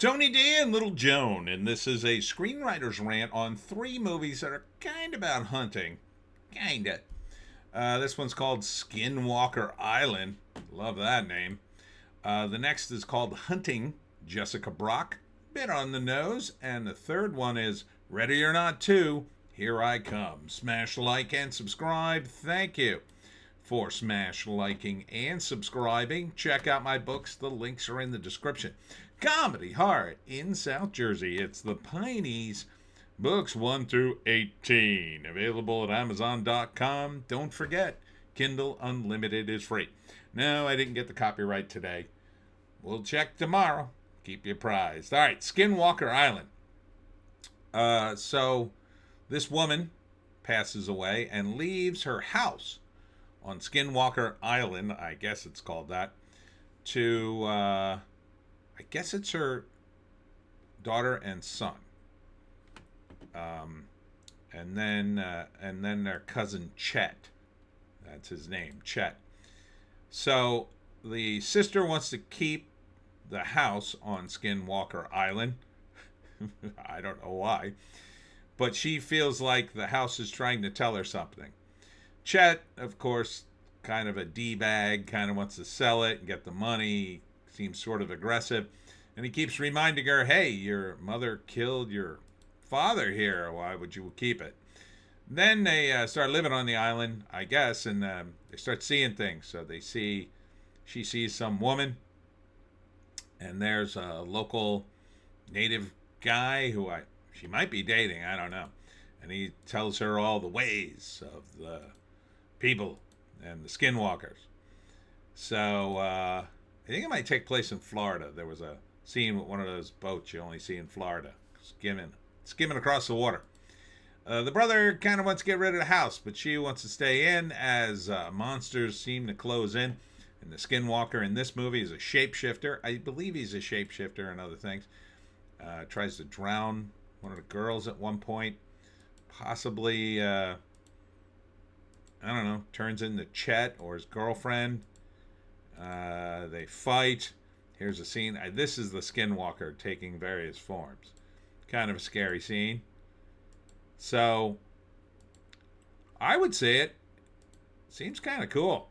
Tony D and Little Joan, and this is a screenwriter's rant on three movies that are kind of about hunting. Kinda. This one's called Skinwalker Island. Love that name. The next is called Hunting, Jessica Brok. Bit on the nose. And the third one is Ready or Not 2, Here I Come. Smash like and subscribe. Thank you for smash liking and subscribing. Check out my books. The links are in the description. Comedy Heart in South Jersey. It's the Pineys. Books 1 through 18. Available at Amazon.com. Don't forget, Kindle Unlimited is free. No, I didn't get the copyright today. We'll check tomorrow. Keep you apprised. All right, Skinwalker Island. So this woman passes away and leaves her house on Skinwalker Island, I guess it's called that, to, I guess it's her daughter and son. And then their cousin Chet. That's his name, Chet. So the sister wants to keep the house on Skinwalker Island. I don't know why. But she feels like the house is trying to tell her something. Chet, of course, kind of a D-bag, kind of wants to sell it and get the money, seems sort of aggressive. And he keeps reminding her, hey, your mother killed your father here. Why would you keep it? Then they start living on the island, I guess, and they start seeing things. So she sees some woman, and there's a local native guy who she might be dating, I don't know. And he tells her all the ways of the people and the skinwalkers. So I think it might take place in Florida. There was a scene with one of those boats you only see in Florida, skimming across the water. The brother kind of wants to get rid of the house, but she wants to stay in as monsters seem to close in. And the skinwalker in this movie is a shapeshifter. I believe he's a shapeshifter and other things. Tries to drown one of the girls at one point. Possibly, I don't know, turns into Chet or his girlfriend. They fight. Here's a scene. This is the skinwalker taking various forms. Kind of a scary scene. So, I would say it seems kind of cool.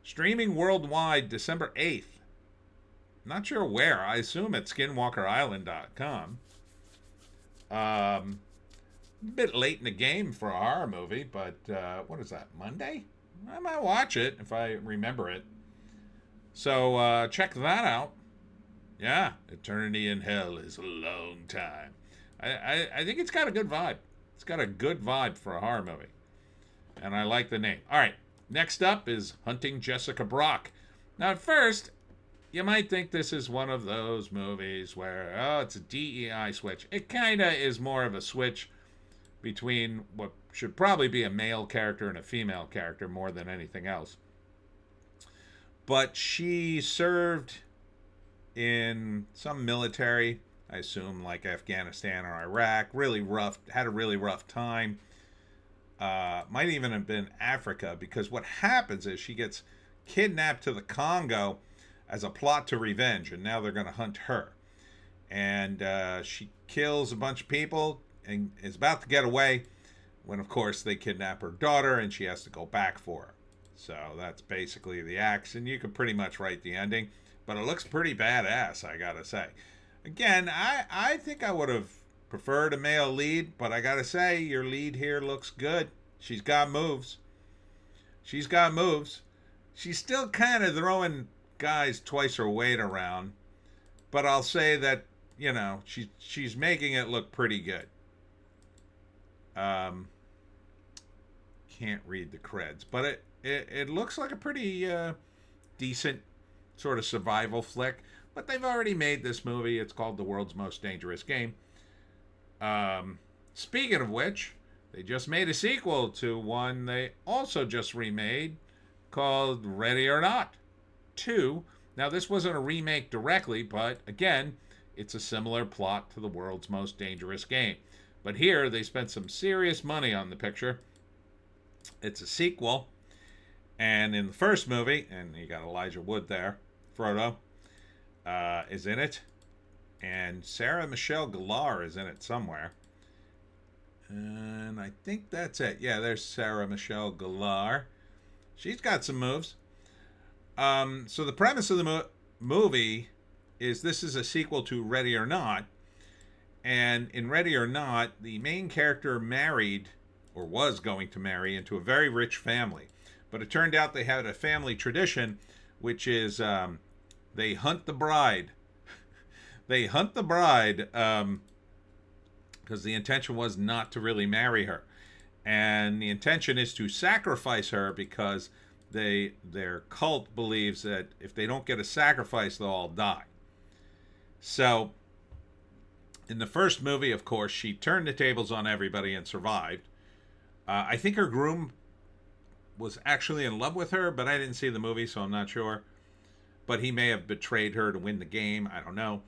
Streaming worldwide December 8th. Not sure where. I assume at skinwalkerisland.com. A bit late in the game for a horror movie, but what is that, Monday? I might watch it if I remember it. So check that out. Yeah, Eternity in Hell is a long time. I think it's got a good vibe. It's got a good vibe for a horror movie. And I like the name. All right, next up is Hunting Jessica Brok. Now, at first, you might think this is one of those movies where, it's a DEI switch. It kind of is more of a switch between what should probably be a male character and a female character more than anything else. But she served in some military, I assume like Afghanistan or Iraq, had a really rough time. Might even have been Africa, because what happens is she gets kidnapped to the Congo as a plot to revenge, and now they're going to hunt her. And she kills a bunch of people and is about to get away when, of course, they kidnap her daughter and she has to go back for her. So that's basically the action. You can pretty much write the ending, but it looks pretty badass, I gotta say. Again, I think I would have preferred a male lead, but I gotta say, your lead here looks good. She's got moves. She's still kind of throwing guys twice her weight around, but I'll say that, she's making it look pretty good. Can't read the creds, but it looks like a pretty decent sort of survival flick. But they've already made this movie. It's called The World's Most Dangerous Game. Speaking of which, they just made a sequel to one they also just remade called Ready or Not 2. Now, this wasn't a remake directly, but again, it's a similar plot to The World's Most Dangerous Game. But here, they spent some serious money on the picture. It's a sequel. And in the first movie, and you got Elijah Wood there, Frodo, is in it. And Sarah Michelle Gellar is in it somewhere. And I think that's it. Yeah, there's Sarah Michelle Gellar. She's got some moves. So the premise of the movie is this is a sequel to Ready or Not. And in Ready or Not, the main character married, or was going to marry, into a very rich family. But it turned out they had a family tradition, which is they hunt the bride. They hunt the bride because the intention was not to really marry her. And the intention is to sacrifice her because their cult believes that if they don't get a sacrifice, they'll all die. So in the first movie, of course, she turned the tables on everybody and survived. I think her groom was actually in love with her, but I didn't see the movie, so I'm not sure. But he may have betrayed her to win the game. I don't know.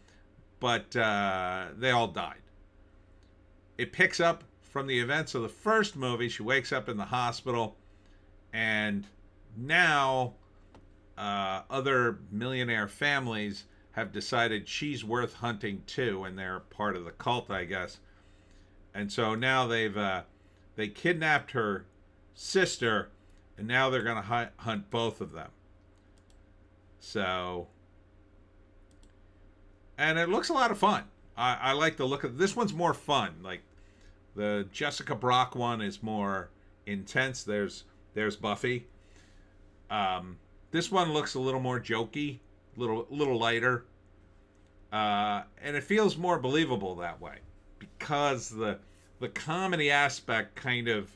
But they all died. It picks up from the events of the first movie. She wakes up in the hospital, and now other millionaire families have decided she's worth hunting too, and they're part of the cult, I guess. And so now they kidnapped her sister, and now they're going to hunt both of them. So, and it looks a lot of fun. I like the look of this one's more fun. Like the Jessica Brok one is more intense. There's Buffy. This one looks a little more jokey, little lighter, and it feels more believable that way because the comedy aspect kind of,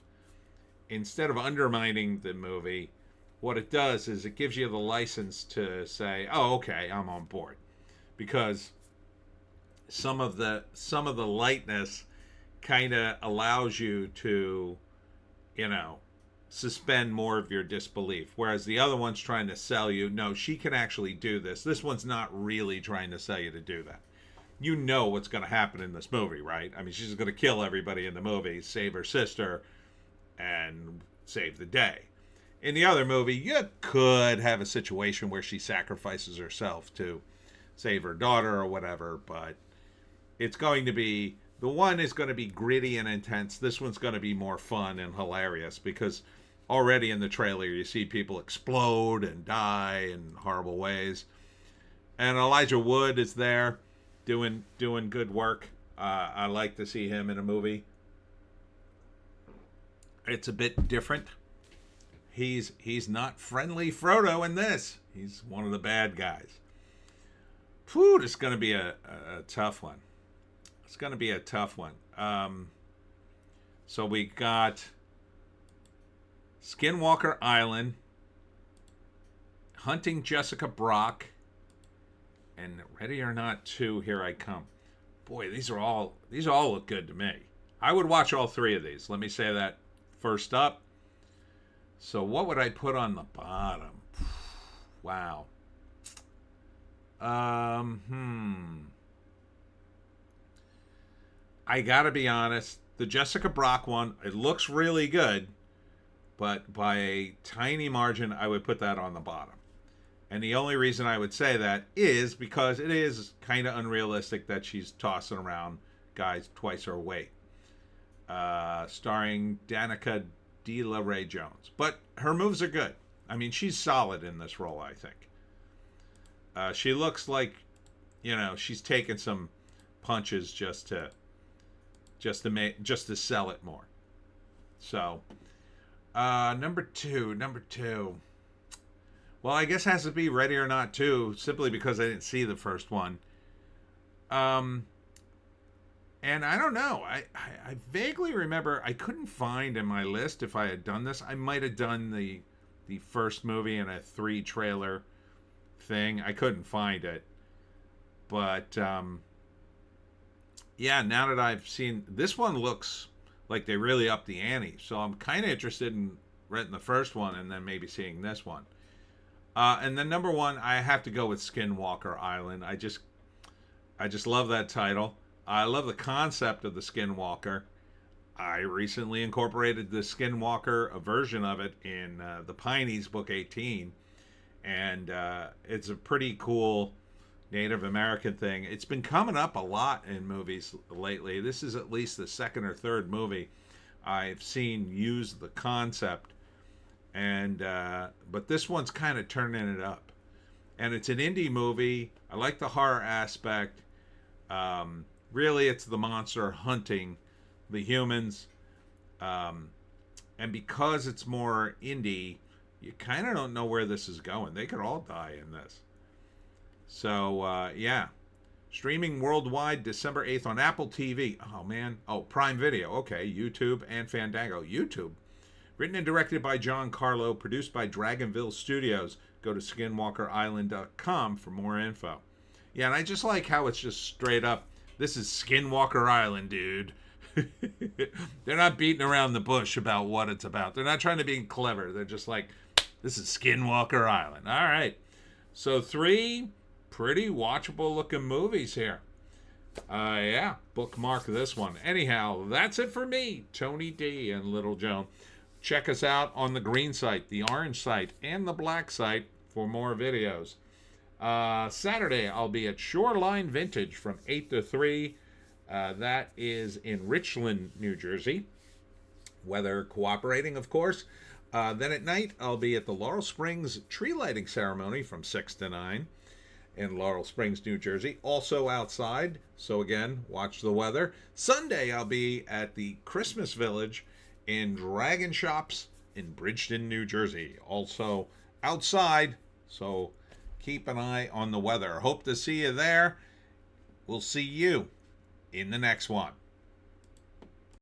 instead of undermining the movie, what it does is it gives you the license to say, "Oh, okay, I'm on board," because some of the lightness kind of allows you to, suspend more of your disbelief. Whereas the other one's trying to sell you, no, she can actually do this. This one's not really trying to sell you to do that. You know what's going to happen in this movie, right? I mean, she's going to kill everybody in the movie, save her sister, and save the day. In the other movie, you could have a situation where she sacrifices herself to save her daughter or whatever, but it's going to be, the one is going to be gritty and intense. This one's going to be more fun and hilarious because already in the trailer you see people explode and die in horrible ways. And Elijah Wood is there doing good work. I like to see him in a movie. It's a bit different. He's not friendly Frodo in this. He's one of the bad guys. Whew, it's going to be a tough one. It's going to be a tough one. So we got Skinwalker Island, Hunting Jessica Brok, and Ready or Not 2, Here I Come. Boy, these all look good to me. I would watch all three of these. Let me say that first up. So what would I put on the bottom? Wow. I gotta be honest, the Jessica Brok one, it looks really good, but by a tiny margin, I would put that on the bottom. And the only reason I would say that is because it is kind of unrealistic that she's tossing around guys twice her weight. Starring Danica De La Ray Jones. But her moves are good. I mean, she's solid in this role, I think. She looks like, she's taking some punches just to sell it more. So, number two. Well, I guess it has to be Ready or Not 2, simply because I didn't see the first one. And I don't know. I vaguely remember, I couldn't find in my list if I had done this. I might have done the first movie in a 3-trailer thing. I couldn't find it. But, yeah, now that I've seen, this one looks like they really upped the ante. So I'm kind of interested in renting the first one and then maybe seeing this one. And then number one, I have to go with Skinwalker Island. I just love that title. I love the concept of the Skinwalker. I recently incorporated the Skinwalker, a version of it, in the Pineys book 18. And it's a pretty cool Native American thing. It's been coming up a lot in movies lately. This is at least the second or third movie I've seen use the concept, and but this one's kind of turning it up. And it's an indie movie. I like the horror aspect. Really, it's the monster hunting the humans. And because it's more indie, you kind of don't know where this is going. They could all die in this. So, yeah. Streaming worldwide December 8th on Apple TV. Oh, man. Oh, Prime Video. Okay. YouTube and Fandango. YouTube. Written and directed by John Carlo. Produced by Dragonville Studios. Go to skinwalkerisland.com for more info. Yeah, and I just like how it's just straight up, this is Skinwalker Island, dude. They're not beating around the bush about what it's about. They're not trying to be clever. They're just like, this is Skinwalker Island. All right. So 3 pretty watchable looking movies here. Yeah, bookmark this one. Anyhow, that's it for me, Tony D and Little Joan. Check us out on the green site, the orange site, and the black site for more videos. Saturday, I'll be at Shoreline Vintage from 8 to 3. That is in Richland, New Jersey. Weather cooperating, of course. Then at night, I'll be at the Laurel Springs tree lighting ceremony from 6 to 9 in Laurel Springs, New Jersey. Also outside, so again, watch the weather. Sunday, I'll be at the Christmas Village in Dragon Shops in Bridgeton, New Jersey. Also outside, so keep an eye on the weather. Hope to see you there. We'll see you in the next one.